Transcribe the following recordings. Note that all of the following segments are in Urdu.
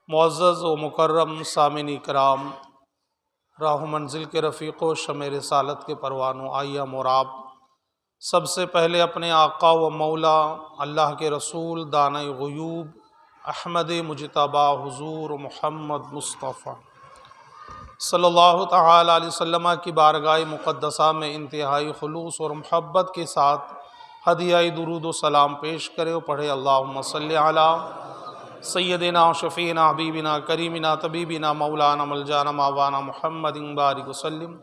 معزز و مکرم سامعین کرام، راہ منزل کے رفیق و شمع رسالت کے پروانوں، آئیے اور آپ سب سے پہلے اپنے آقا و مولا اللہ کے رسول دانۂ غیوب احمد مجتبیٰ حضور محمد مصطفیٰ صلی اللہ تعالی علیہ وسلم کی بارگاہ مقدسہ میں انتہائی خلوص اور محبت کے ساتھ ہدیہ درود و سلام پیش کرے اور پڑھے اللہم صلی علی سیدنا شفینا حبیبنا کریمنا طبیبنا مولانا ملجانا ماوانا محمد بارک وسلم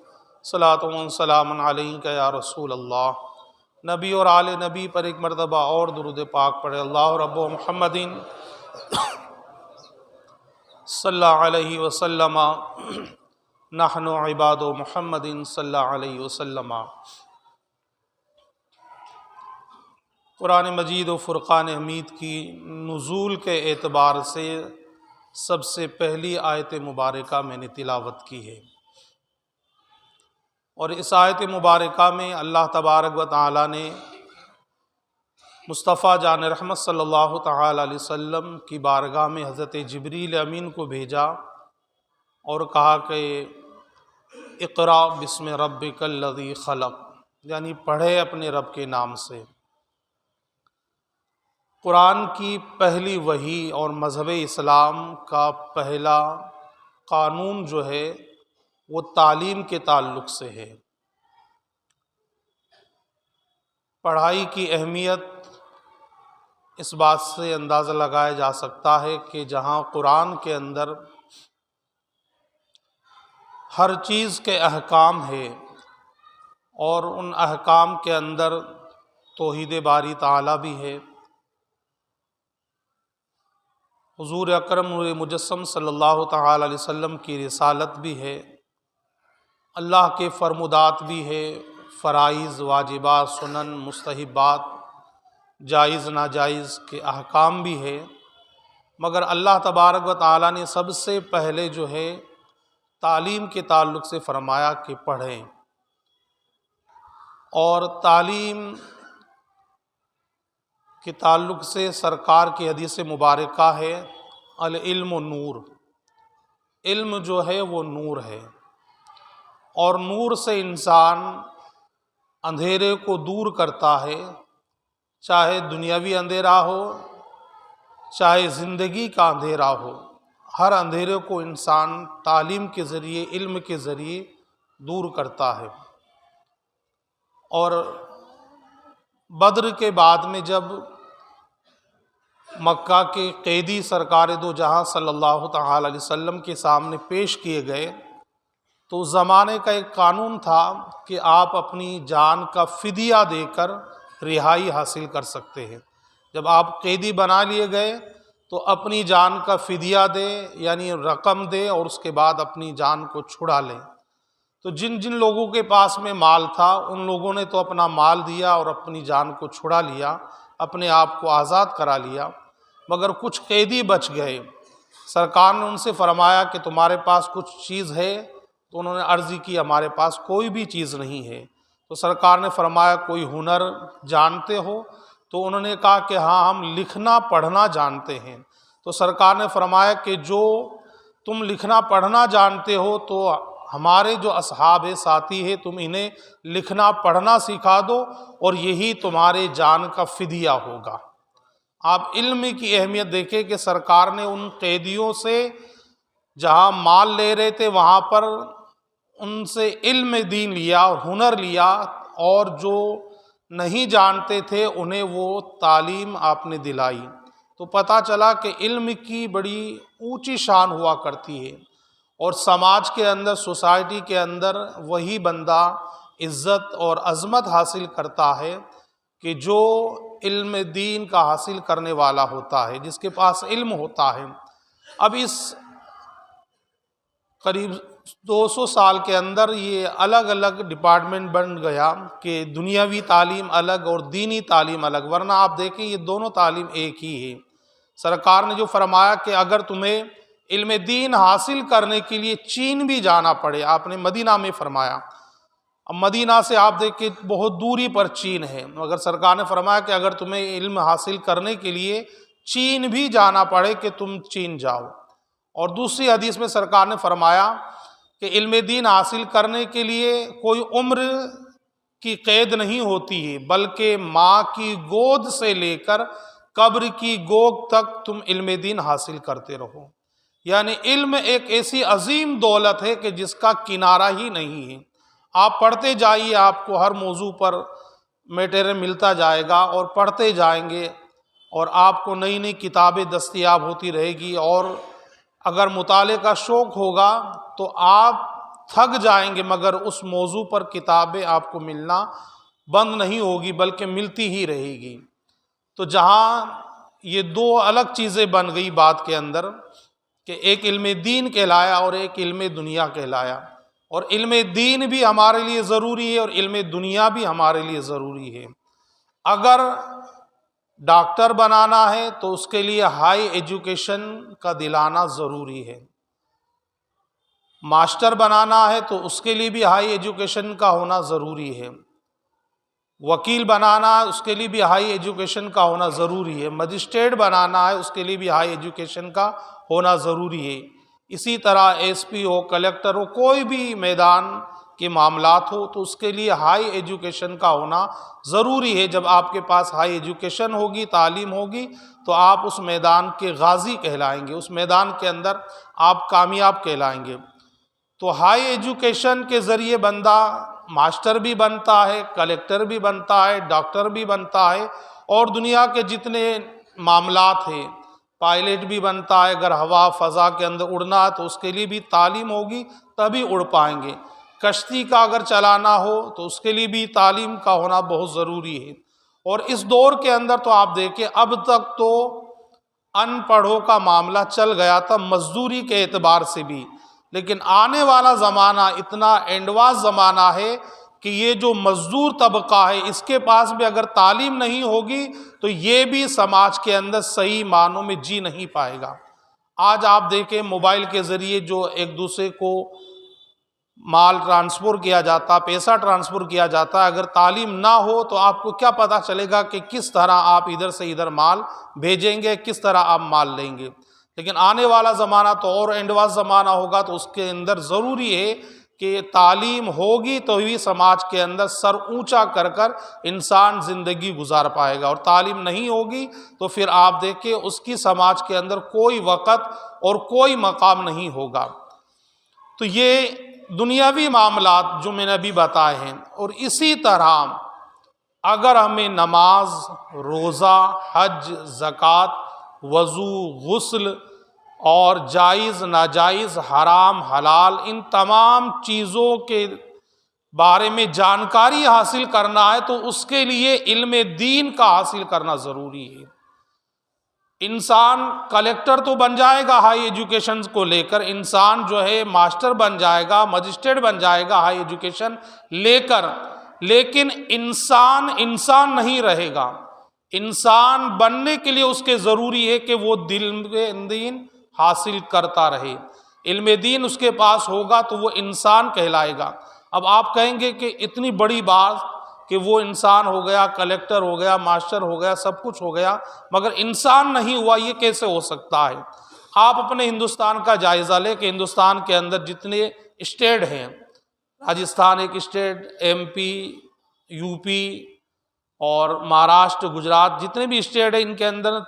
صلاۃ و سلام علیک یا رسول اللہ۔ نبی اور آل نبی پر ایک مرتبہ اور درود پاک پڑھے، اللہ رب محمد صلی اللہ علیہ وسلم نحن عباد محمد صلی اللہ علیہ وسلم۔ قرآن مجید و فرقان حمید کی نزول کے اعتبار سے سب سے پہلی آیت مبارکہ میں نے تلاوت کی ہے، اور اس آیت مبارکہ میں اللہ تبارک و تعالی نے مصطفیٰ جان رحمت صلی اللہ تعالی علیہ وسلم کی بارگاہ میں حضرت جبریل امین کو بھیجا اور کہا کہ اقرأ بسم ربک الذی خلق، یعنی پڑھے اپنے رب کے نام سے۔ قرآن کی پہلی وحی اور مذہب اسلام کا پہلا قانون جو ہے وہ تعلیم کے تعلق سے ہے۔ پڑھائی کی اہمیت اس بات سے اندازہ لگایا جا سکتا ہے کہ جہاں قرآن کے اندر ہر چیز کے احکام ہے اور ان احکام کے اندر توحید باری تعالی بھی ہے، حضور اکرم نور مجسم صلی اللہ تعالی علیہ وسلم کی رسالت بھی ہے، اللہ کے فرمودات بھی ہے، فرائض واجبات سنن مستحبات جائز ناجائز کے احکام بھی ہے، مگر اللہ تبارک و تعالی نے سب سے پہلے جو ہے تعلیم کے تعلق سے فرمایا کہ پڑھیں، اور تعلیم کے تعلق سے سرکار کی حدیث مبارکہ ہے العلم نور، علم جو ہے وہ نور ہے، اور نور سے انسان اندھیرے کو دور کرتا ہے، چاہے دنیاوی اندھیرا ہو چاہے زندگی کا اندھیرا ہو، ہر اندھیرے کو انسان تعلیم کے ذریعے علم کے ذریعے دور کرتا ہے۔ اور بدر کے بعد میں جب مکہ کے قیدی سرکار دو جہاں صلی اللہ تعالی علیہ وسلم کے سامنے پیش کیے گئے تو اس زمانے کا ایک قانون تھا کہ آپ اپنی جان کا فدیہ دے کر رہائی حاصل کر سکتے ہیں۔ جب آپ قیدی بنا لیے گئے تو اپنی جان کا فدیہ دے، یعنی رقم دے، اور اس کے بعد اپنی جان کو چھڑا لیں۔ تو جن جن لوگوں کے پاس میں مال تھا ان لوگوں نے تو اپنا مال دیا اور اپنی جان کو چھڑا لیا، اپنے آپ کو آزاد کرا لیا، مگر کچھ قیدی بچ گئے۔ سرکار نے ان سے فرمایا کہ تمہارے پاس کچھ چیز ہے؟ تو انہوں نے عرض کی ہمارے پاس کوئی بھی چیز نہیں ہے۔ تو سرکار نے فرمایا کوئی ہنر جانتے ہو؟ تو انہوں نے کہا کہ ہاں ہم لکھنا پڑھنا جانتے ہیں۔ تو سرکار نے فرمایا کہ جو تم لکھنا پڑھنا جانتے ہو تو ہمارے جو اصحاب ہے ساتھی ہے تم انہیں لکھنا پڑھنا سکھا دو اور یہی تمہارے جان کا فدیہ ہوگا۔ آپ علم کی اہمیت دیکھیں کہ سرکار نے ان قیدیوں سے جہاں مال لے رہے تھے وہاں پر ان سے علم دین لیا اور ہنر لیا، اور جو نہیں جانتے تھے انہیں وہ تعلیم آپ نے دلائی۔ تو پتہ چلا کہ علم کی بڑی اونچی شان ہوا کرتی ہے، اور سماج کے اندر سوسائٹی کے اندر وہی بندہ عزت اور عظمت حاصل کرتا ہے کہ جو علم دین کا حاصل کرنے والا ہوتا ہے، جس کے پاس علم ہوتا ہے۔ اب اس قریب 200 سال کے اندر یہ الگ الگ ڈپارٹمنٹ بن گیا کہ دنیاوی تعلیم الگ اور دینی تعلیم الگ، ورنہ آپ دیکھیں یہ دونوں تعلیم ایک ہی ہے۔ سرکار نے جو فرمایا کہ اگر تمہیں علم دین حاصل کرنے کے لیے چین بھی جانا پڑے، آپ نے مدینہ میں فرمایا، اب مدینہ سے آپ دیکھیں بہت دوری پر چین ہے، مگر سرکار نے فرمایا کہ اگر تمہیں علم حاصل کرنے کے لیے چین بھی جانا پڑے کہ تم چین جاؤ۔ اور دوسری حدیث میں سرکار نے فرمایا کہ علم دین حاصل کرنے کے لیے کوئی عمر کی قید نہیں ہوتی ہے، بلکہ ماں کی گود سے لے کر قبر کی گود تک تم علم دین حاصل کرتے رہو۔ یعنی علم ایک ایسی عظیم دولت ہے کہ جس کا کنارہ ہی نہیں ہے۔ آپ پڑھتے جائیے، آپ کو ہر موضوع پر میٹیریل ملتا جائے گا اور پڑھتے جائیں گے، اور آپ کو نئی نئی کتابیں دستیاب ہوتی رہے گی، اور اگر مطالعے کا شوق ہوگا تو آپ تھک جائیں گے، مگر اس موضوع پر کتابیں آپ کو ملنا بند نہیں ہوگی بلکہ ملتی ہی رہے گی۔ تو جہاں یہ دو الگ چیزیں بن گئی بات کے اندر کہ ایک علم دین کہلایا اور ایک علم دنیا کہلایا، اور علم دین بھی ہمارے لیے ضروری ہے اور علم دنیا بھی ہمارے لیے ضروری ہے۔ اگر ڈاکٹر بنانا ہے تو اس کے لیے ہائی ایجوکیشن کا دلانا ضروری ہے، ماسٹر بنانا ہے تو اس کے لیے بھی ہائی ایجوکیشن کا ہونا ضروری ہے، وکیل بنانا ہے اس کے لیے بھی ہائی ایجوکیشن کا ہونا ضروری ہے، مجسٹریٹ بنانا ہے اس کے لیے بھی ہائی ایجوکیشن کا ہونا ضروری ہے۔ اسی طرح ایس پی ہو، کلیکٹر ہو، کوئی بھی میدان کے معاملات ہو تو اس کے لیے ہائی ایجوکیشن کا ہونا ضروری ہے۔ جب آپ کے پاس ہائی ایجوکیشن ہوگی، تعلیم ہوگی، تو آپ اس میدان کے غازی کہلائیں گے، اس میدان کے اندر آپ کامیاب کہلائیں گے۔ تو ہائی ایجوکیشن کے ذریعے بندہ ماسٹر بھی بنتا ہے، کلیکٹر بھی بنتا ہے، ڈاکٹر بھی بنتا ہے، اور دنیا کے جتنے معاملات ہیں، پائلٹ بھی بنتا ہے۔ اگر ہوا فضا کے اندر اڑنا ہے تو اس کے لیے بھی تعلیم ہوگی تبھی اڑ پائیں گے۔ کشتی کا اگر چلانا ہو تو اس کے لیے بھی تعلیم کا ہونا بہت ضروری ہے۔ اور اس دور کے اندر تو آپ دیکھیں، اب تک تو ان پڑھوں کا معاملہ چل گیا تھا مزدوری کے اعتبار سے بھی، لیکن آنے والا زمانہ اتنا ایڈوانس زمانہ ہے کہ یہ جو مزدور طبقہ ہے اس کے پاس بھی اگر تعلیم نہیں ہوگی تو یہ بھی سماج کے اندر صحیح معنوں میں جی نہیں پائے گا۔ آج آپ دیکھیں موبائل کے ذریعے جو ایک دوسرے کو مال ٹرانسفر کیا جاتا، پیسہ ٹرانسفر کیا جاتا ہے، اگر تعلیم نہ ہو تو آپ کو کیا پتہ چلے گا کہ کس طرح آپ ادھر سے ادھر مال بھیجیں گے، کس طرح آپ مال لیں گے۔ لیکن آنے والا زمانہ تو اور ایڈوانس زمانہ ہوگا، تو اس کے اندر ضروری ہے کہ تعلیم ہوگی تو ہی سماج کے اندر سر اونچا کر کر انسان زندگی گزار پائے گا، اور تعلیم نہیں ہوگی تو پھر آپ دیکھیں اس کی سماج کے اندر کوئی وقت اور کوئی مقام نہیں ہوگا۔ تو یہ دنیاوی معاملات جو میں نے ابھی بتائے ہیں، اور اسی طرح اگر ہمیں نماز، روزہ، حج، زکوٰۃ، وضو، غسل اور جائز ناجائز، حرام حلال، ان تمام چیزوں کے بارے میں جانکاری حاصل کرنا ہے تو اس کے لیے علم دین کا حاصل کرنا ضروری ہے۔ انسان کلیکٹر تو بن جائے گا ہائی ایجوکیشن کو لے کر، انسان جو ہے ماسٹر بن جائے گا، مجسٹریٹ بن جائے گا ہائی ایجوکیشن لے کر، لیکن انسان نہیں رہے گا۔ انسان بننے کے لیے اس کے ضروری ہے کہ وہ دین حاصل کرتا رہے، علم دین اس کے پاس ہوگا تو وہ انسان کہلائے گا۔ اب آپ کہیں گے کہ اتنی بڑی بات کہ وہ انسان ہو گیا، کلیکٹر ہو گیا، ماسٹر ہو گیا، سب کچھ ہو گیا، مگر انسان نہیں ہوا، یہ کیسے ہو سکتا ہے؟ آپ اپنے ہندوستان کا جائزہ لیں کہ ہندوستان کے اندر جتنے اسٹیٹ ہیں، راجستھان ایک state, M P, U P اور مہاراشٹر، گجرات، جتنے بھی اسٹیٹ ہیں، ان کے اندر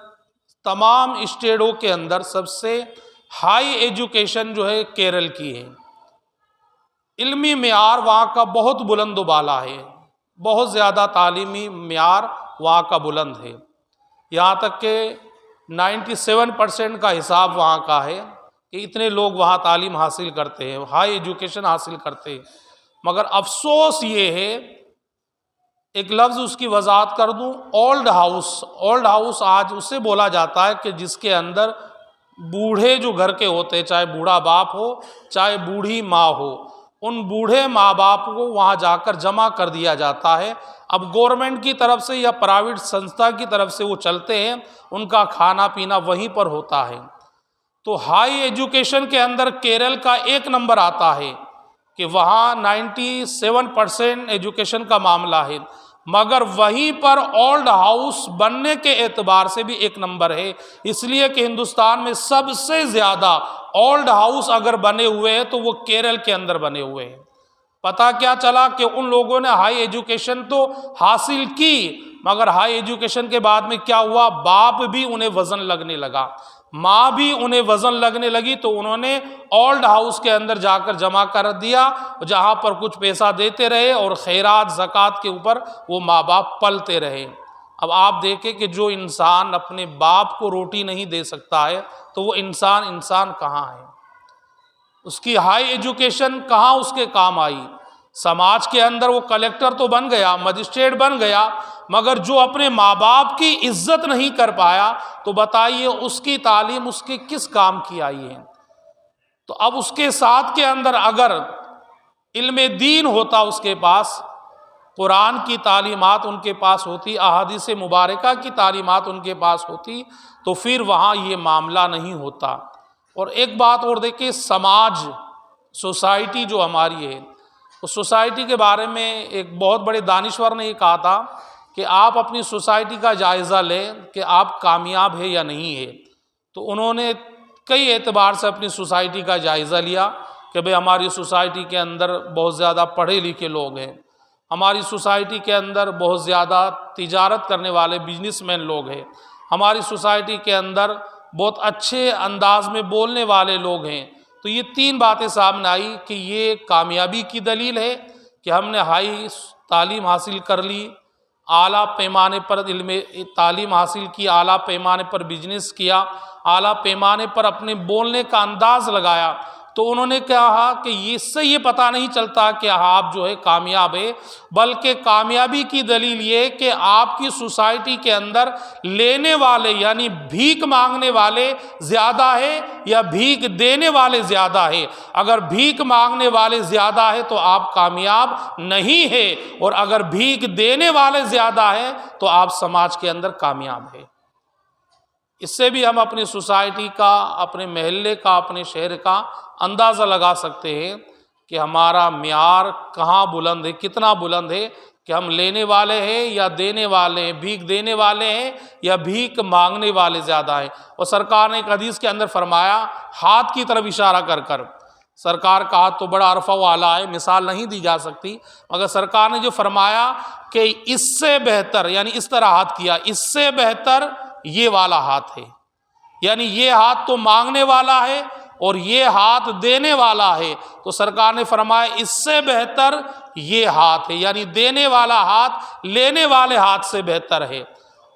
تمام اسٹیٹوں کے اندر سب سے ہائی ایجوکیشن جو ہے کیرل کی ہے۔ علمی معیار وہاں کا بہت بلند و بالا ہے، بہت زیادہ تعلیمی معیار وہاں کا بلند ہے، یہاں تک کہ 97% کا حساب وہاں کا ہے کہ اتنے لوگ وہاں تعلیم حاصل کرتے ہیں، ہائی ایجوکیشن حاصل کرتے ہیں۔ مگر افسوس یہ ہے، ایک لفظ اس کی وضاحت کر دوں، اولڈ ہاؤس آج اسے بولا جاتا ہے کہ جس کے اندر بوڑھے جو گھر کے ہوتے ہیں، چاہے بوڑھا باپ ہو چاہے بوڑھی ماں ہو، ان بوڑھے ماں باپ کو وہاں جا کر جمع کر دیا جاتا ہے۔ اب گورنمنٹ کی طرف سے یا پرائیویٹ سنستھا کی طرف سے وہ چلتے ہیں، ان کا کھانا پینا وہیں پر ہوتا ہے۔ تو ہائی ایجوکیشن کے اندر کیرل کا 1 نمبر آتا ہے کہ وہاں 97% ایجوکیشن کا معاملہ ہے، مگر وہیں پر اولڈ ہاؤس بننے کے اعتبار سے بھی ایک نمبر ہے، اس لیے کہ ہندوستان میں سب سے زیادہ اولڈ ہاؤس اگر بنے ہوئے ہیں تو وہ کیرل کے اندر بنے ہوئے ہیں۔ پتہ کیا چلا کہ ان لوگوں نے ہائی ایجوکیشن تو حاصل کی، مگر ہائی ایجوکیشن کے بعد میں کیا ہوا، باپ بھی انہیں وزن لگنے لگا، ماں بھی انہیں وزن لگنے لگی، تو انہوں نے اولڈ ہاؤس کے اندر جا کر جمع کر دیا، جہاں پر کچھ پیسہ دیتے رہے اور خیرات زکوٰۃ کے اوپر وہ ماں باپ پلتے رہے۔ اب آپ دیکھیں کہ جو انسان اپنے باپ کو روٹی نہیں دے سکتا ہے تو وہ انسان کہاں ہے؟ اس کی ہائی ایجوکیشن کہاں اس کے کام آئی؟ سماج کے اندر وہ کلیکٹر تو بن گیا، مجسٹریٹ بن گیا، مگر جو اپنے ماں باپ کی عزت نہیں کر پایا تو بتائیے اس کی تعلیم اس کے کس کام کی آئی ہے؟ تو اب اس کے ساتھ کے اندر اگر علم دین ہوتا، اس کے پاس قرآن کی تعلیمات ان کے پاس ہوتی، احادیث مبارکہ کی تعلیمات ان کے پاس ہوتی، تو پھر وہاں یہ معاملہ نہیں ہوتا۔ اور ایک بات اور دیکھیں، سماج، سوسائٹی جو ہماری ہے، اس سوسائٹی کے بارے میں ایک بہت بڑے دانشور نے یہ کہا تھا کہ آپ اپنی سوسائٹی کا جائزہ لیں کہ آپ کامیاب ہے یا نہیں ہے۔ تو انہوں نے کئی اعتبار سے اپنی سوسائٹی کا جائزہ لیا کہ بھئی ہماری سوسائٹی کے اندر بہت زیادہ پڑھے لکھے لوگ ہیں، ہماری سوسائٹی کے اندر بہت زیادہ تجارت کرنے والے بزنس مین لوگ ہیں، ہماری سوسائٹی کے اندر بہت اچھے انداز میں بولنے والے لوگ ہیں۔ تو یہ تین باتیں سامنے آئی کہ یہ کامیابی کی دلیل ہے کہ ہم نے ہائی تعلیم حاصل کر لی، اعلیٰ پیمانے پر علم تعلیم حاصل کی، اعلیٰ پیمانے پر بزنس کیا، اعلیٰ پیمانے پر اپنے بولنے کا انداز لگایا۔ تو انہوں نے کہا کہ اس سے یہ پتہ نہیں چلتا کہ آپ جو ہے کامیاب ہے، بلکہ کامیابی کی دلیل یہ کہ آپ کی سوسائٹی کے اندر لینے والے یعنی بھیک مانگنے والے زیادہ ہے یا بھیک دینے والے زیادہ ہے۔ اگر بھیک مانگنے والے زیادہ ہے تو آپ کامیاب نہیں ہے، اور اگر بھیک دینے والے زیادہ ہیں تو آپ سماج کے اندر کامیاب ہے۔ اس سے بھی ہم اپنی سوسائٹی کا، اپنے محلے کا، اپنے شہر کا اندازہ لگا سکتے ہیں کہ ہمارا معیار کہاں بلند ہے، کتنا بلند ہے، کہ ہم لینے والے ہیں یا دینے والے ہیں، بھیک دینے والے ہیں یا بھیک مانگنے والے زیادہ ہیں۔ اور سرکار نے ایک حدیث کے اندر فرمایا، ہاتھ کی طرف اشارہ کر کر، سرکار کا ہاتھ تو بڑا عرفہ و اعلیٰ ہے، مثال نہیں دی جا سکتی، مگر سرکار نے جو فرمایا کہ اس سے بہتر، یعنی اس طرح ہاتھ کیا، اس سے بہتر یہ والا ہاتھ ہے، یعنی یہ ہاتھ تو مانگنے والا ہے اور یہ ہاتھ دینے والا ہے۔ تو سرکار نے فرمایا اس سے بہتر یہ ہاتھ ہے، یعنی دینے والا ہاتھ لینے والے ہاتھ سے بہتر ہے۔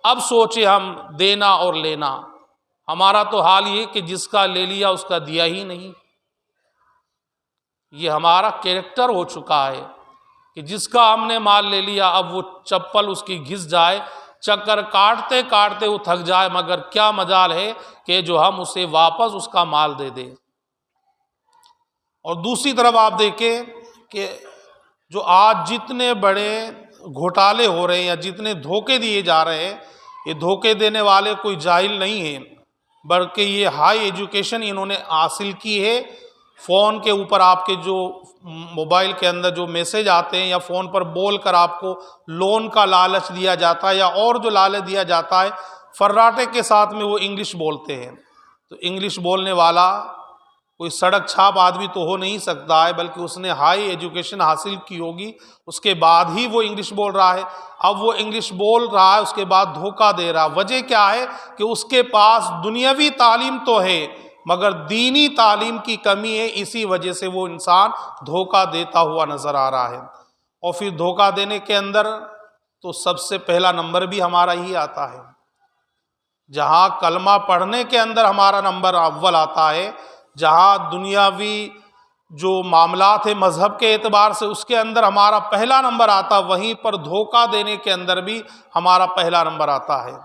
اب سوچیں ہم دینا اور لینا، ہمارا تو حال یہ کہ جس کا لے لیا اس کا دیا ہی نہیں۔ یہ ہمارا کیریکٹر ہو چکا ہے کہ جس کا ہم نے مال لے لیا اب وہ چپل اس کی گھس جائے، چکر کاٹتے کاٹتے وہ تھک جائے، مگر کیا مجال ہے کہ جو ہم اسے واپس اس کا مال دے دیں۔ اور دوسری طرف آپ دیکھیں کہ جو آج جتنے بڑے گھوٹالے ہو رہے ہیں یا جتنے دھوکے دیے جا رہے ہیں، یہ دھوکے دینے والے کوئی جاہل نہیں ہیں، بلکہ یہ ہائی ایجوکیشن انہوں نے حاصل کی ہے۔ فون کے اوپر آپ کے جو موبائل کے اندر جو میسج آتے ہیں یا فون پر بول کر آپ کو لون کا لالچ دیا جاتا ہے یا اور جو لالچ دیا جاتا ہے، فراٹے کے ساتھ میں وہ انگلش بولتے ہیں۔ تو انگلش بولنے والا کوئی سڑک چھاپ آدمی تو ہو نہیں سکتا ہے، بلکہ اس نے ہائی ایجوکیشن حاصل کی ہوگی، اس کے بعد ہی وہ انگلش بول رہا ہے۔ اب وہ انگلش بول رہا ہے، اس کے بعد دھوکہ دے رہا ہے۔ وجہ کیا ہے کہ اس کے پاس دنیاوی تعلیم تو ہے مگر دینی تعلیم کی کمی ہے، اسی وجہ سے وہ انسان دھوکہ دیتا ہوا نظر آ رہا ہے۔ اور پھر دھوکہ دینے کے اندر تو سب سے پہلا نمبر بھی ہمارا ہی آتا ہے۔ جہاں کلمہ پڑھنے کے اندر ہمارا نمبر اول آتا ہے، جہاں دنیاوی جو معاملات ہیں مذہب کے اعتبار سے اس کے اندر ہمارا پہلا نمبر آتا، وہیں پر دھوکہ دینے کے اندر بھی ہمارا پہلا نمبر آتا ہے۔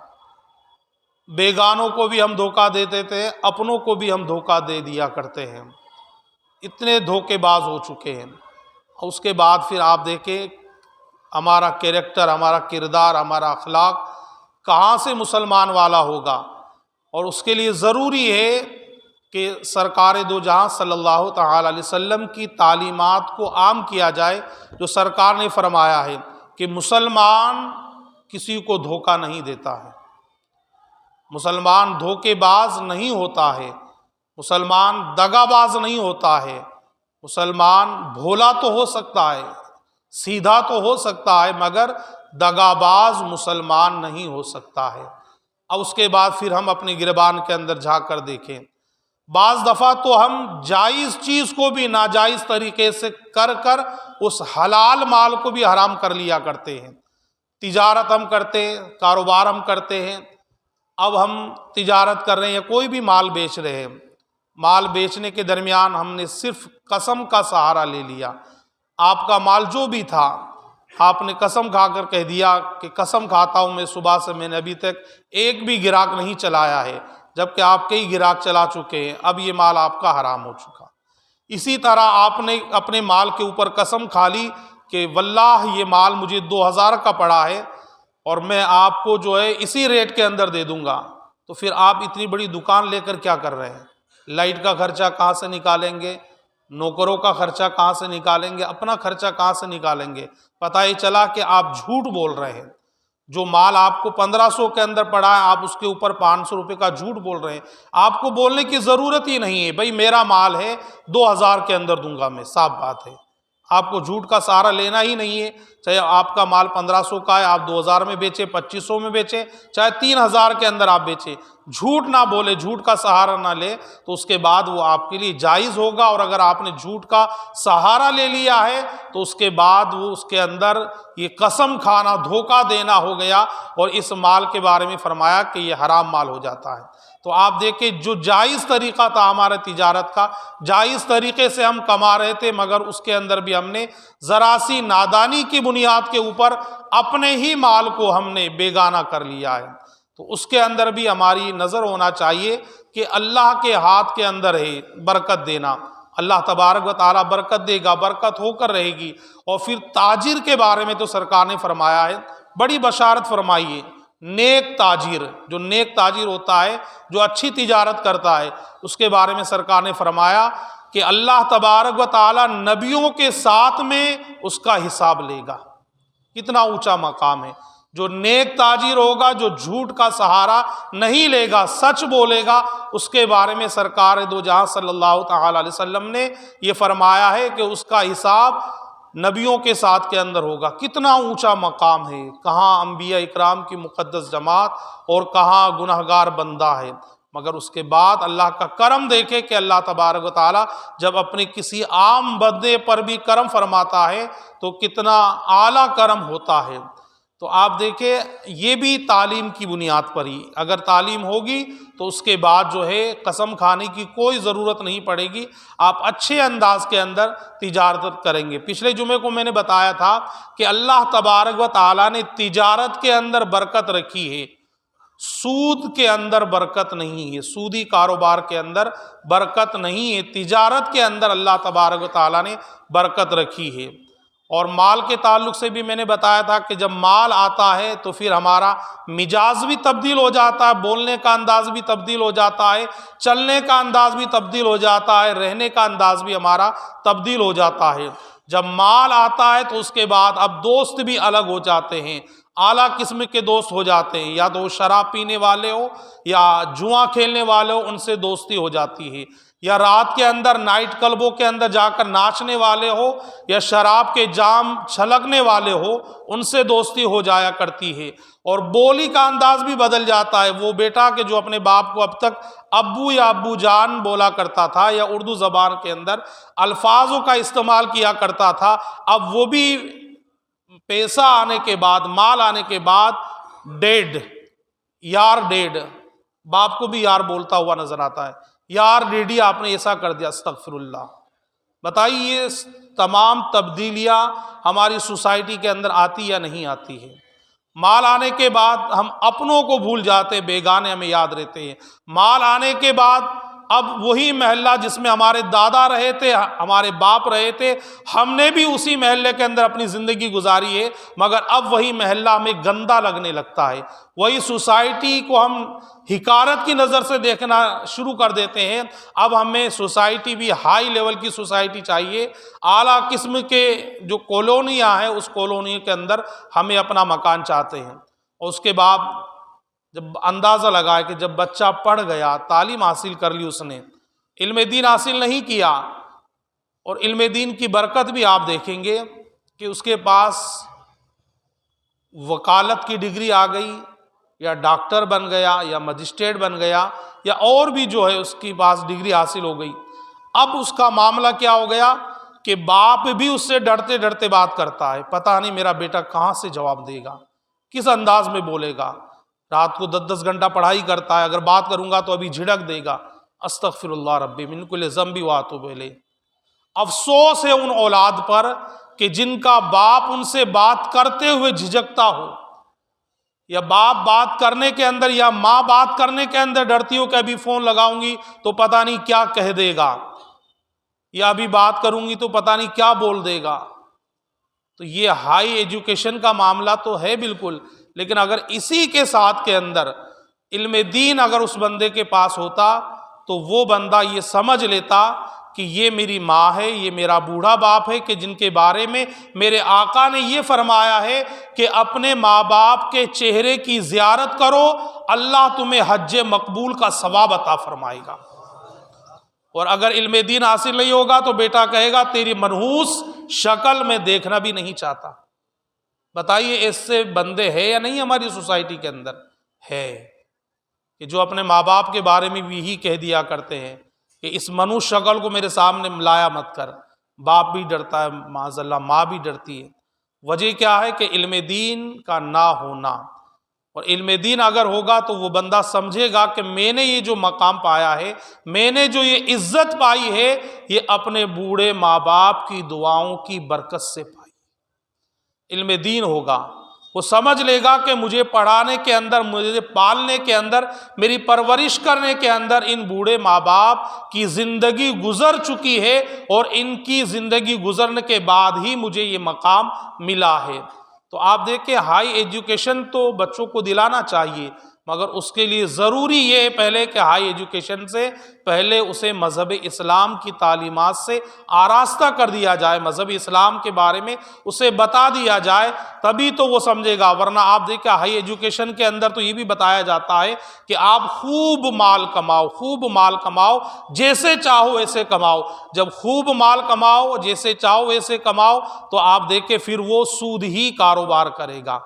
بیگانوں کو بھی ہم دھوکہ دیتے تھے، اپنوں کو بھی ہم دھوکہ دے دیا کرتے ہیں، اتنے دھوکے باز ہو چکے ہیں۔ اس کے بعد پھر آپ دیکھیں ہمارا کیریکٹر، ہمارا کردار، ہمارا اخلاق کہاں سے مسلمان والا ہوگا۔ اور اس کے لیے ضروری ہے کہ سرکار دو جہاں صلی اللہ تعالی علیہ وسلم کی تعلیمات کو عام کیا جائے، جو سرکار نے فرمایا ہے کہ مسلمان کسی کو دھوکہ نہیں دیتا ہے، مسلمان دھوکے باز نہیں ہوتا ہے، مسلمان دغا باز نہیں ہوتا ہے، مسلمان بھولا تو ہو سکتا ہے، سیدھا تو ہو سکتا ہے، مگر دغا باز مسلمان نہیں ہو سکتا ہے۔ اب اس کے بعد پھر ہم اپنے گریبان کے اندر جھانک کر دیکھیں، بعض دفعہ تو ہم جائز چیز کو بھی ناجائز طریقے سے کر اس حلال مال کو بھی حرام کر لیا کرتے ہیں۔ تجارت ہم کرتے ہیں، کاروبار ہم کرتے ہیں، اب ہم تجارت کر رہے ہیں یا کوئی بھی مال بیچ رہے ہیں، مال بیچنے کے درمیان ہم نے صرف قسم کا سہارا لے لیا، آپ کا مال جو بھی تھا آپ نے قسم کھا کر کہہ دیا کہ قسم کھاتا ہوں میں صبح سے میں نے ابھی تک ایک بھی گراہک نہیں چلایا ہے، جبکہ آپ کئی گراہک چلا چکے ہیں، اب یہ مال آپ کا حرام ہو چکا۔ اسی طرح آپ نے اپنے مال کے اوپر قسم کھا لی کہ واللہ یہ مال مجھے 2000 کا پڑا ہے اور میں آپ کو جو ہے اسی ریٹ کے اندر دے دوں گا، تو پھر آپ اتنی بڑی دکان لے کر کیا کر رہے ہیں؟ لائٹ کا خرچہ کہاں سے نکالیں گے؟ نوکروں کا خرچہ کہاں سے نکالیں گے؟ اپنا خرچہ کہاں سے نکالیں گے؟ پتہ ہی چلا کہ آپ جھوٹ بول رہے ہیں، جو مال آپ کو 1500 کے اندر پڑا ہے آپ اس کے اوپر 500 روپے کا جھوٹ بول رہے ہیں۔ آپ کو بولنے کی ضرورت ہی نہیں ہے، بھائی میرا مال ہے 2000 کے اندر دوں گا میں، صاف بات ہے، آپ کو جھوٹ کا سہارا لینا ہی نہیں ہے، چاہے آپ کا مال 1500 کا ہے آپ 2000 میں بیچے، 2500 میں بیچے، چاہے 3000 کے اندر آپ بیچے، جھوٹ نہ بولے، جھوٹ کا سہارا نہ لے، تو اس کے بعد وہ آپ کے لیے جائز ہوگا۔ اور اگر آپ نے جھوٹ کا سہارا لے لیا ہے تو اس کے بعد وہ اس کے اندر یہ قسم کھانا، دھوکہ دینا ہو گیا، اور اس مال کے بارے میں فرمایا کہ یہ حرام مال ہو جاتا ہے۔ تو آپ دیکھیں جو جائز طریقہ تھا ہمارے تجارت کا، جائز طریقے سے ہم کما رہے تھے، مگر اس کے اندر بھی ہم نے ذرا سی نادانی کی بنیاد کے اوپر اپنے ہی مال کو ہم نے بیگانہ کر لیا ہے۔ تو اس کے اندر بھی ہماری نظر ہونا چاہیے کہ اللہ کے ہاتھ کے اندر ہے برکت دینا، اللہ تبارک و تعالیٰ برکت دے گا، برکت ہو کر رہے گی۔ اور پھر تاجر کے بارے میں تو سرکار نے فرمایا ہے، بڑی بشارت فرمائی ہے، نیک تاجر، جو نیک تاجر ہوتا ہے، جو اچھی تجارت کرتا ہے، اس کے بارے میں سرکار نے فرمایا کہ اللہ تبارک و تعالیٰ نبیوں کے ساتھ میں اس کا حساب لے گا۔ کتنا اونچا مقام ہے! جو نیک تاجر ہوگا، جو جھوٹ کا سہارا نہیں لے گا، سچ بولے گا، اس کے بارے میں سرکار دو جہاں صلی اللہ تعالی علیہ وسلم نے یہ فرمایا ہے کہ اس کا حساب نبیوں کے ساتھ کے اندر ہوگا۔ کتنا اونچا مقام ہے! کہاں انبیاء اکرام کی مقدس جماعت اور کہاں گنہگار بندہ ہے، مگر اس کے بعد اللہ کا کرم دیکھے کہ اللہ تبارک و تعالیٰ جب اپنے کسی عام بندے پر بھی کرم فرماتا ہے تو کتنا اعلیٰ کرم ہوتا ہے۔ تو آپ دیکھیں یہ بھی تعلیم کی بنیاد پر ہی، اگر تعلیم ہوگی تو اس کے بعد جو ہے قسم کھانے کی کوئی ضرورت نہیں پڑے گی، آپ اچھے انداز کے اندر تجارت کریں گے۔ پچھلے جمعے کو میں نے بتایا تھا کہ اللہ تبارک و تعالیٰ نے تجارت کے اندر برکت رکھی ہے، سود کے اندر برکت نہیں ہے، سودی کاروبار کے اندر برکت نہیں ہے، تجارت کے اندر اللہ تبارک و تعالیٰ نے برکت رکھی ہے۔ اور مال کے تعلق سے بھی میں نے بتایا تھا کہ جب مال آتا ہے تو پھر ہمارا مزاج بھی تبدیل ہو جاتا ہے، بولنے کا انداز بھی تبدیل ہو جاتا ہے، چلنے کا انداز بھی تبدیل ہو جاتا ہے، رہنے کا انداز بھی ہمارا تبدیل ہو جاتا ہے۔ جب مال آتا ہے تو اس کے بعد اب دوست بھی الگ ہو جاتے ہیں، اعلیٰ قسم کے دوست ہو جاتے ہیں، یا تو وہ شراب پینے والے ہو یا جوا کھیلنے والے ہو، ان سے دوستی ہو جاتی ہے، یا رات کے اندر نائٹ کلبوں کے اندر جا کر ناچنے والے ہو یا شراب کے جام چھلکنے والے ہو، ان سے دوستی ہو جایا کرتی ہے۔ اور بولی کا انداز بھی بدل جاتا ہے، وہ بیٹا کہ جو اپنے باپ کو اب تک ابو یا ابو جان بولا کرتا تھا یا اردو زبان کے اندر الفاظوں کا استعمال کیا کرتا تھا، اب وہ بھی پیسہ آنے کے بعد، مال آنے کے بعد ڈیڈ، یار ڈیڈ، باپ کو بھی یار بولتا ہوا نظر آتا ہے، یار ڈیڈی آپ نے ایسا کر دیا، استغفر اللہ۔ بتائیے یہ تمام تبدیلیاں ہماری سوسائٹی کے اندر آتی یا نہیں آتی ہے؟ مال آنے کے بعد ہم اپنوں کو بھول جاتے، بیگانے ہمیں یاد رہتے ہیں، مال آنے کے بعد اب وہی محلہ جس میں ہمارے دادا رہے تھے، ہمارے باپ رہے تھے، ہم نے بھی اسی محلے کے اندر اپنی زندگی گزاری ہے، مگر اب وہی محلہ ہمیں گندا لگنے لگتا ہے، وہی سوسائٹی کو ہم حقارت کی نظر سے دیکھنا شروع کر دیتے ہیں۔ اب ہمیں سوسائٹی بھی ہائی لیول کی سوسائٹی چاہیے، اعلیٰ قسم کے جو کالونیاں ہیں اس کالونی کے اندر ہمیں اپنا مکان چاہتے ہیں۔ اور اس کے بعد جب اندازہ لگائے کہ جب بچہ پڑھ گیا، تعلیم حاصل کر لی، اس نے علم دین حاصل نہیں کیا، اور علم دین کی برکت بھی آپ دیکھیں گے کہ اس کے پاس وکالت کی ڈگری آ گئی، یا ڈاکٹر بن گیا، یا مجسٹریٹ بن گیا، یا اور بھی جو ہے اس کے پاس ڈگری حاصل ہو گئی۔ اب اس کا معاملہ کیا ہو گیا کہ باپ بھی اس سے ڈرتے ڈرتے بات کرتا ہے، پتہ نہیں میرا بیٹا کہاں سے جواب دے گا، کس انداز میں بولے گا، رات کو 10 گھنٹہ پڑھائی کرتا ہے، اگر بات کروں گا تو ابھی جھڑک دے گا، استغفر اللہ ربی من کل ذنب واتوب الیہ۔ افسوس ہے ان اولاد پر کہ جن کا باپ ان سے بات کرتے ہوئے جھجکتا ہو، یا باپ بات کرنے کے اندر یا ماں بات کرنے کے اندر ڈرتی ہو کہ ابھی فون لگاؤں گی تو پتہ نہیں کیا کہہ دے گا، یا ابھی بات کروں گی تو پتہ نہیں کیا بول دے گا۔ تو یہ ہائی ایجوکیشن کا معاملہ تو ہے بالکل، لیکن اگر اسی کے ساتھ کے اندر علم دین اگر اس بندے کے پاس ہوتا تو وہ بندہ یہ سمجھ لیتا کہ یہ میری ماں ہے، یہ میرا بوڑھا باپ ہے، کہ جن کے بارے میں میرے آقا نے یہ فرمایا ہے کہ اپنے ماں باپ کے چہرے کی زیارت کرو، اللہ تمہیں حج مقبول کا ثواب عطا فرمائے گا۔ اور اگر علم دین حاصل نہیں ہوگا تو بیٹا کہے گا تیری منحوس شکل میں دیکھنا بھی نہیں چاہتا۔ بتائیے ایسے بندے ہیں یا نہیں ہماری سوسائٹی کے اندر؟ ہے کہ جو اپنے ماں باپ کے بارے میں بھی یہی کہہ دیا کرتے ہیں کہ اس منحوس شکل کو میرے سامنے لایا مت کر۔ باپ بھی ڈرتا ہے، معاذ اللہ ماں بھی ڈرتی ہے۔ وجہ کیا ہے کہ علم دین کا نہ ہونا۔ اور علم دین اگر ہوگا تو وہ بندہ سمجھے گا کہ میں نے یہ جو مقام پایا ہے، میں نے جو یہ عزت پائی ہے، یہ اپنے بوڑھے ماں باپ کی دعاؤں کی برکت سے پائی۔ علم دین ہوگا، وہ سمجھ لے گا کہ مجھے پڑھانے کے اندر، مجھے پالنے کے اندر، میری پرورش کرنے کے اندر ان بوڑھے ماں باپ کی زندگی گزر چکی ہے، اور ان کی زندگی گزرنے کے بعد ہی مجھے یہ مقام ملا ہے۔ تو آپ دیکھیں ہائی ایجوکیشن تو بچوں کو دلانا چاہیے، مگر اس کے لیے ضروری یہ ہے پہلے کہ ہائی ایجوکیشن سے پہلے اسے مذہب اسلام کی تعلیمات سے آراستہ کر دیا جائے، مذہب اسلام کے بارے میں اسے بتا دیا جائے، تبھی تو وہ سمجھے گا۔ ورنہ آپ دیکھیں ہائی ایجوکیشن کے اندر تو یہ بھی بتایا جاتا ہے کہ آپ خوب مال کماؤ، خوب مال کماؤ، جیسے چاہو ایسے کماؤ۔ جب خوب مال کماؤ، جیسے چاہو ایسے کماؤ، تو آپ دیکھیں پھر وہ سود ہی کاروبار کرے گا۔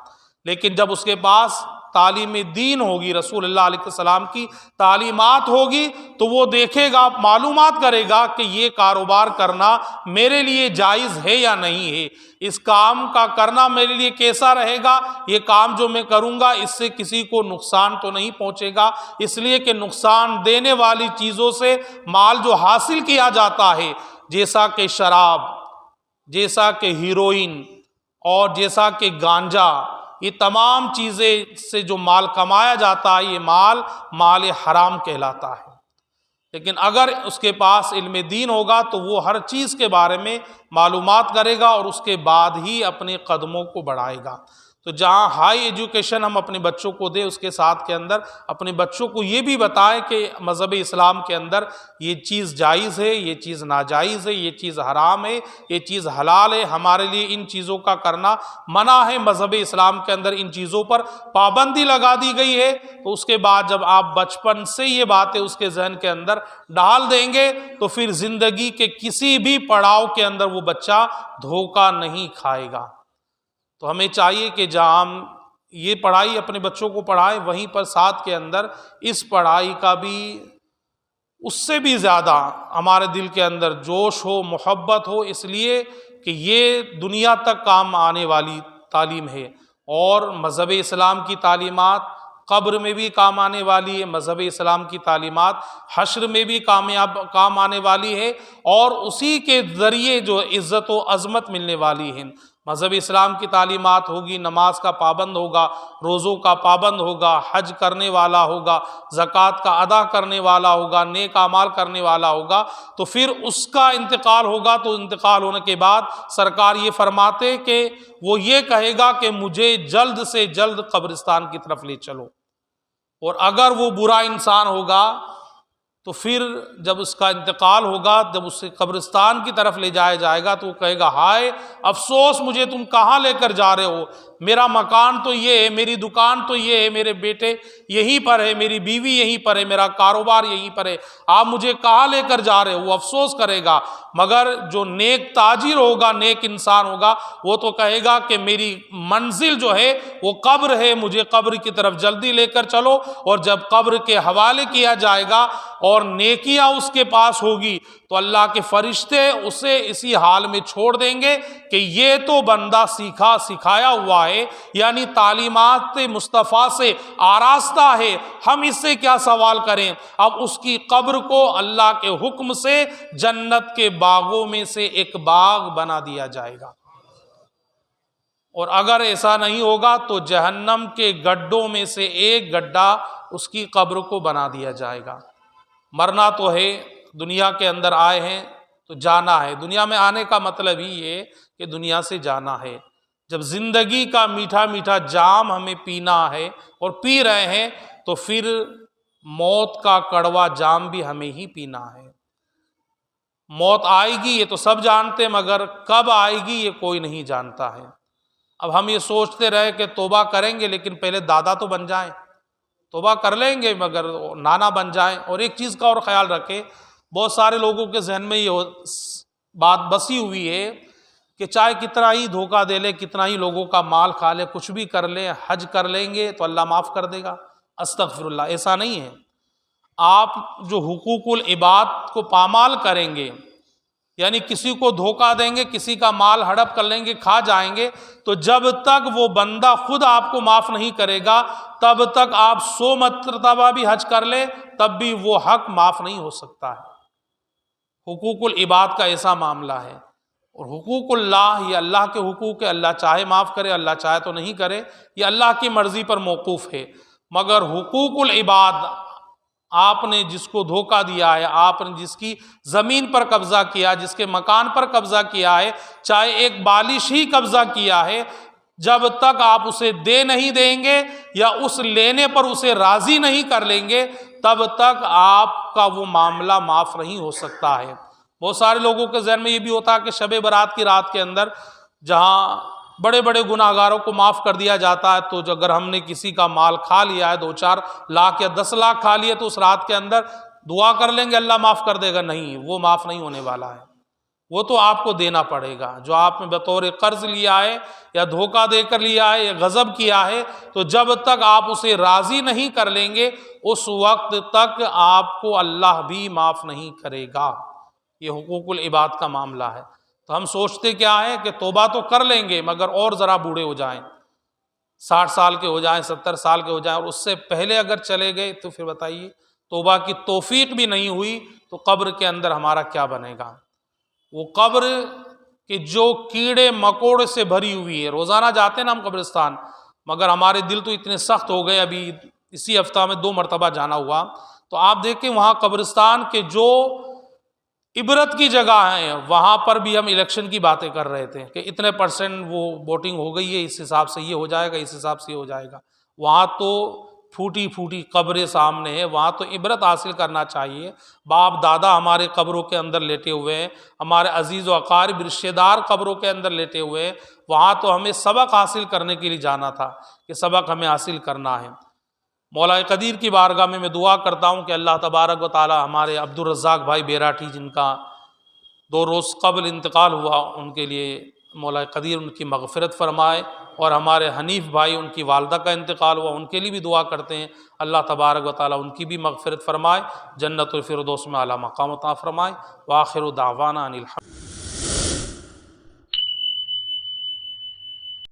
لیکن جب اس کے پاس تعلیم دین ہوگی، رسول اللہ علیہ السلام کی تعلیمات ہوگی، تو وہ دیکھے گا، معلومات کرے گا کہ یہ کاروبار کرنا میرے لیے جائز ہے یا نہیں ہے، اس کام کا کرنا میرے لیے کیسا رہے گا، یہ کام جو میں کروں گا اس سے کسی کو نقصان تو نہیں پہنچے گا، اس لیے کہ نقصان دینے والی چیزوں سے مال جو حاصل کیا جاتا ہے، جیسا کہ شراب، جیسا کہ ہیروئن، اور جیسا کہ گانجا، یہ تمام چیزیں سے جو مال کمایا جاتا ہے، یہ مال حرام کہلاتا ہے۔ لیکن اگر اس کے پاس علم دین ہوگا تو وہ ہر چیز کے بارے میں معلومات کرے گا، اور اس کے بعد ہی اپنے قدموں کو بڑھائے گا۔ تو جہاں ہائی ایجوکیشن ہم اپنے بچوں کو دیں، اس کے ساتھ کے اندر اپنے بچوں کو یہ بھی بتائیں کہ مذہب اسلام کے اندر یہ چیز جائز ہے، یہ چیز ناجائز ہے، یہ چیز حرام ہے، یہ چیز حلال ہے، ہمارے لیے ان چیزوں کا کرنا منع ہے۔ مذہب اسلام کے اندر ان چیزوں پر پابندی لگا دی گئی ہے۔ تو اس کے بعد جب آپ بچپن سے یہ باتیں اس کے ذہن کے اندر ڈال دیں گے تو پھر زندگی کے کسی بھی پڑاؤ کے اندر وہ بچہ دھوکہ نہیں کھائے گا۔ تو ہمیں چاہیے کہ جہاں ہم یہ پڑھائی اپنے بچوں کو پڑھائیں، وہیں پر ساتھ کے اندر اس پڑھائی کا بھی اس سے بھی زیادہ ہمارے دل کے اندر جوش ہو، محبت ہو، اس لیے کہ یہ دنیا تک کام آنے والی تعلیم ہے، اور مذہب اسلام کی تعلیمات قبر میں بھی کام آنے والی ہے، مذہب اسلام کی تعلیمات حشر میں بھی کام آنے والی ہے، اور اسی کے ذریعے جو عزت و عظمت ملنے والی ہے۔ مذہب اسلام کی تعلیمات ہوگی، نماز کا پابند ہوگا، روزوں کا پابند ہوگا، حج کرنے والا ہوگا، زکوٰۃ کا ادا کرنے والا ہوگا، نیک اعمال کرنے والا ہوگا، تو پھر اس کا انتقال ہوگا۔ تو انتقال ہونے کے بعد سرکار یہ فرماتے کہ وہ یہ کہے گا کہ مجھے جلد سے جلد قبرستان کی طرف لے چلو، اور اگر وہ برا انسان ہوگا تو پھر جب اس کا انتقال ہوگا، جب اسے قبرستان کی طرف لے جایا جائے گا تو وہ کہے گا ہائے افسوس، مجھے تم کہاں لے کر جا رہے ہو؟ میرا مکان تو یہ ہے، میری دکان تو یہ ہے، میرے بیٹے یہیں پر ہے، میری بیوی یہیں پر ہے، میرا کاروبار یہیں پر ہے، آپ مجھے کہاں لے کر جا رہے ہو؟ وہ افسوس کرے گا۔ مگر جو نیک تاجر ہوگا، نیک انسان ہوگا، وہ تو کہے گا کہ میری منزل جو ہے وہ قبر ہے، مجھے قبر کی طرف جلدی لے کر چلو۔ اور جب قبر کے حوالے کیا جائے گا اور نیکیاں اس کے پاس ہوگی تو اللہ کے فرشتے اسے اسی حال میں چھوڑ دیں گے کہ یہ تو بندہ سیکھا سکھایا ہوا ہے، یعنی تعلیمات مصطفیٰ سے آراستہ ہے، ہم اس سے کیا سوال کریں۔ اب اس کی قبر کو اللہ کے حکم سے جنت کے باغوں میں سے ایک باغ بنا دیا جائے گا، اور اگر ایسا نہیں ہوگا تو جہنم کے گڈھوں میں سے ایک گڈھا اس کی قبر کو بنا دیا جائے گا۔ مرنا تو ہے، دنیا کے اندر آئے ہیں تو جانا ہے۔ دنیا میں آنے کا مطلب ہی یہ کہ دنیا سے جانا ہے۔ جب زندگی کا میٹھا میٹھا جام ہمیں پینا ہے اور پی رہے ہیں تو پھر موت کا کڑوا جام بھی ہمیں ہی پینا ہے۔ موت آئے گی یہ تو سب جانتے ہیں، مگر کب آئے گی یہ کوئی نہیں جانتا ہے۔ اب ہم یہ سوچتے رہے کہ توبہ کریں گے، لیکن پہلے دادا تو بن جائیں۔ توبہ کر لیں گے مگر نانا بن جائیں۔ اور ایک چیز کا اور خیال رکھیں، بہت سارے لوگوں کے ذہن میں یہ بات بسی ہوئی ہے کہ چاہے کتنا ہی دھوکہ دے لے، کتنا ہی لوگوں کا مال کھا لے، کچھ بھی کر لے، حج کر لیں گے تو اللہ معاف کر دے گا۔ استغفر اللہ، ایسا نہیں ہے۔ آپ جو حقوق العباد کو پامال کریں گے، یعنی کسی کو دھوکہ دیں گے، کسی کا مال ہڑپ کر لیں گے، کھا جائیں گے، تو جب تک وہ بندہ خود آپ کو معاف نہیں کرے گا تب تک آپ 100 مرتبہ بھی حج کر لیں تب بھی وہ حق معاف نہیں ہو سکتا ہے۔ حقوق العباد کا ایسا معاملہ ہے، اور حقوق اللہ یہ اللہ کے حقوق ہے، اللہ چاہے معاف کرے، اللہ چاہے تو نہیں کرے، یہ اللہ کی مرضی پر موقوف ہے۔ مگر حقوق العباد، آپ نے جس کو دھوکہ دیا ہے، آپ نے جس کی زمین پر قبضہ کیا، جس کے مکان پر قبضہ کیا ہے، چاہے ایک بالش ہی قبضہ کیا ہے، جب تک آپ اسے دے نہیں دیں گے یا اس لینے پر اسے راضی نہیں کر لیں گے تب تک آپ کا وہ معاملہ معاف نہیں ہو سکتا ہے۔ بہت سارے لوگوں کے ذہن میں یہ بھی ہوتا ہے کہ شب برات کی رات کے اندر جہاں بڑے بڑے گناہ گاروں کو معاف کر دیا جاتا ہے، تو اگر ہم نے کسی کا مال کھا لیا ہے، 2-4 لاکھ یا 10 لاکھ کھا لیے، تو اس رات کے اندر دعا کر لیں گے اللہ معاف کر دے گا؟ نہیں، وہ معاف نہیں ہونے والا ہے، وہ تو آپ کو دینا پڑے گا۔ جو آپ نے بطور قرض لیا ہے یا دھوکہ دے کر لیا ہے یا غضب کیا ہے، تو جب تک آپ اسے راضی نہیں کر لیں گے اس وقت تک آپ کو اللہ بھی معاف نہیں کرے گا۔ یہ حقوق العباد کا معاملہ ہے۔ تو ہم سوچتے کیا ہے کہ توبہ تو کر لیں گے مگر اور ذرا بوڑھے ہو جائیں، 60 سال کے ہو جائیں، 70 سال کے ہو جائیں، اور اس سے پہلے اگر چلے گئے تو پھر بتائیے توبہ کی توفیق بھی نہیں ہوئی تو قبر کے اندر ہمارا کیا بنے گا؟ وہ قبر کہ جو کیڑے مکوڑے سے بھری ہوئی ہے۔ روزانہ جاتے ہیں نا ہم قبرستان، مگر ہمارے دل تو اتنے سخت ہو گئے، ابھی اسی ہفتہ میں 2 مرتبہ جانا ہوا، تو آپ دیکھیں وہاں قبرستان کے جو عبرت کی جگہ ہیں وہاں پر بھی ہم الیکشن کی باتیں کر رہے تھے کہ اتنے % وہ ووٹنگ ہو گئی ہے، اس حساب سے یہ ہو جائے گا، اس حساب سے یہ ہو جائے گا۔ وہاں تو پھوٹی پھوٹی قبریں سامنے ہیں، وہاں تو عبرت حاصل کرنا چاہیے۔ باپ دادا ہمارے قبروں کے اندر لیٹے ہوئے ہیں، ہمارے عزیز و اقارب رشتہ دار قبروں کے اندر لیٹے ہوئے ہیں، وہاں تو ہمیں سبق حاصل کرنے کے لیے جانا تھا کہ سبق ہمیں حاصل کرنا ہے۔ مولا قدیر کی بارگاہ میں دعا کرتا ہوں کہ اللہ تبارک و تعالی ہمارے عبدالرزاق بھائی بیراٹھی جن کا 2 روز قبل انتقال ہوا، ان کے لیے مولا قدیر ان کی مغفرت فرمائے، اور ہمارے حنیف بھائی ان کی والدہ کا انتقال ہوا، ان کے لیے بھی دعا کرتے ہیں اللہ تبارک و تعالی ان کی بھی مغفرت فرمائے، جنت الفردوس میں اعلیٰ مقام عطا فرمائے۔ وآخر دعوانا ان الحمد